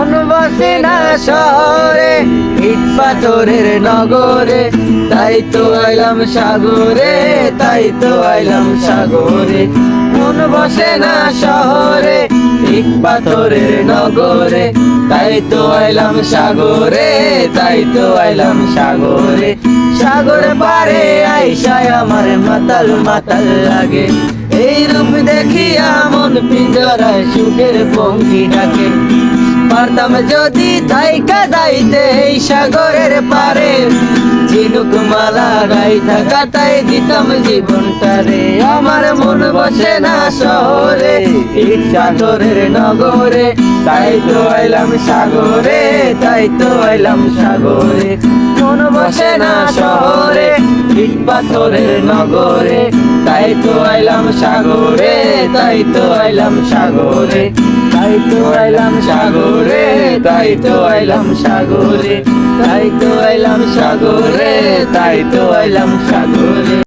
মন বসে না শহরে, ইট পাথরের নগরে, তাই তো আইলাম সাগরে, তাই তো আইলাম সাগরে। মন বসে না শহরে, ইট পাথরের নগরে, তাই তো আইলাম সাগরে, তাই তো আইলাম সাগরে। সাগর পারে আইসায় আমার মাতাল মাতাল লাগে, এই রূপ দেখিয়া মন পিঞ্জরায় সুখের পঙ্খী ডাকে। পারতাম যদি থাইকা যাইতে এই সাগরের পারে, ঝিনুক মালা গাইথা কাটাই দিতাম জীবনটারে। আমার মন বসে না শহরে, ইট পাথরের নগরে, তাই তো আইলাম সাগরে, তাই তো আইলাম সাগরে। মন বসে না শহরে, ইট পাথরের নগরে, তাই তো আইলাম সাগরে, তাই তো আইলাম সাগরে, তাই তো আইলাম সাগরে, তাই তো আইলাম সাগরে, তাই তো আইলাম সাগরে, তাই তো আইলাম সাগরে।